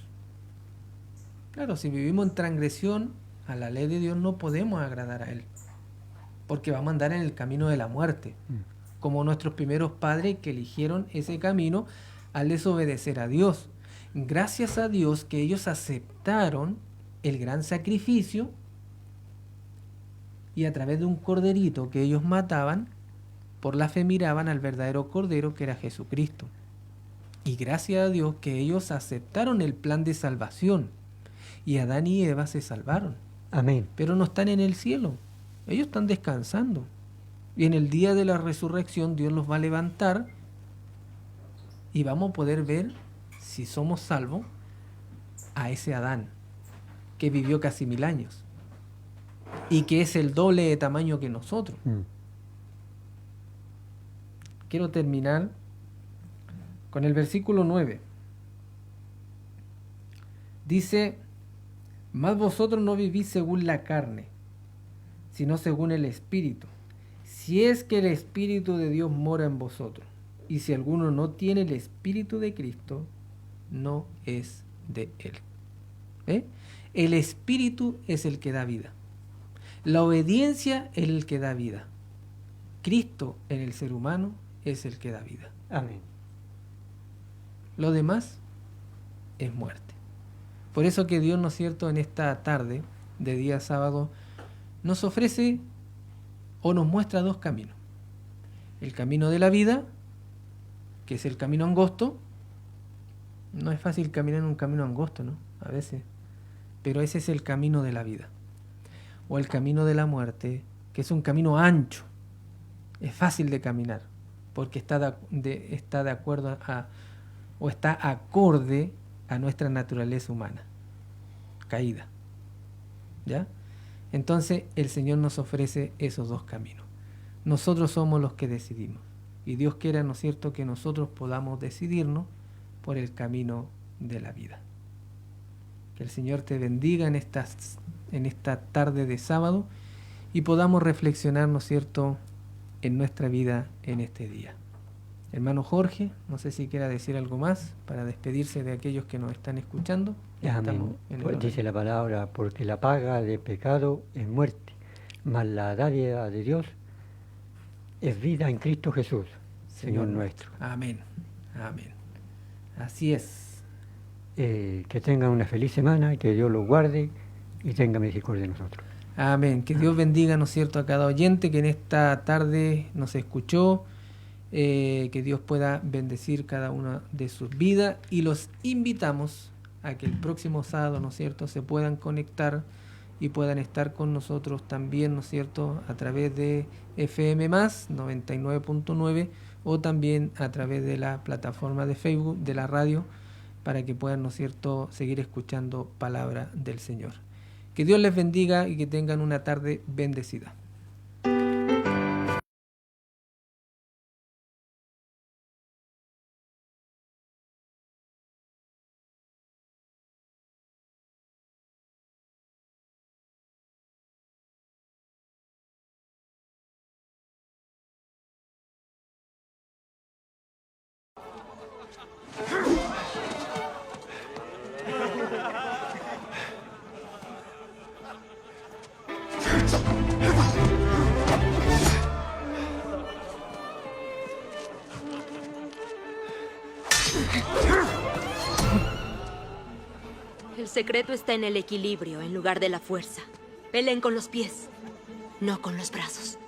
Claro, si vivimos en transgresión a la ley de Dios, no podemos agradar a Él, porque vamos a andar en el camino de la muerte, como nuestros primeros padres que eligieron ese camino al desobedecer a Dios. Gracias a Dios que ellos aceptaron el gran sacrificio y a través de un corderito que ellos mataban, por la fe miraban al verdadero cordero que era Jesucristo. Y gracias a Dios que ellos aceptaron el plan de salvación y Adán y Eva se salvaron. Amén. Pero no están en el cielo, ellos están descansando. Y en el día de la resurrección Dios los va a levantar y vamos a poder ver si somos salvos a ese Adán que vivió casi 1000 años y que es el doble de tamaño que nosotros. Quiero terminar con el versículo 9. Dice: mas vosotros no vivís según la carne, sino según el Espíritu, si es que el Espíritu de Dios mora en vosotros. Y si alguno no tiene el Espíritu de Cristo, no es de Él. El Espíritu es el que da vida. La obediencia es el que da vida. Cristo en el ser humano es el que da vida. Amén. Lo demás es muerte. Por eso que Dios, ¿no es cierto?, en esta tarde de día sábado, nos ofrece o nos muestra 2 caminos. El camino de la vida, que es el camino angosto. No es fácil caminar en un camino angosto, ¿no? A veces. Pero ese es el camino de la vida. O el camino de la muerte, que es un camino ancho. Es fácil de caminar, porque está de acuerdo o está acorde a nuestra naturaleza humana, caída. ¿Ya? Entonces el Señor nos ofrece esos 2 caminos. Nosotros somos los que decidimos. Y Dios quiera, ¿no es cierto?, que nosotros podamos decidirnos por el camino de la vida. Que el Señor te bendiga en esta tarde de sábado y podamos reflexionar, ¿no es cierto?, en nuestra vida en este día. Hermano Jorge, no sé si quiera decir algo más para despedirse de aquellos que nos están escuchando. Amén. Pues dice la palabra: porque la paga de pecado es muerte, mas la dádiva de Dios es vida en Cristo Jesús, Señor nuestro. Amén. Amén. Así es. Que tengan una feliz semana y que Dios los guarde y tenga misericordia de nosotros. Amén. Que Dios bendiga, ¿no es cierto?, a cada oyente que en esta tarde nos escuchó. Que Dios pueda bendecir cada una de sus vidas y los invitamos a que el próximo sábado, ¿no es cierto?, se puedan conectar y puedan estar con nosotros también, ¿no es cierto?, a través de FM más 99.9 o también a través de la plataforma de Facebook de la radio, para que puedan, ¿no es cierto?, seguir escuchando palabra del Señor. Que Dios les bendiga y que tengan una tarde bendecida. El secreto está en el equilibrio en lugar de la fuerza. Peleen con los pies, no con los brazos.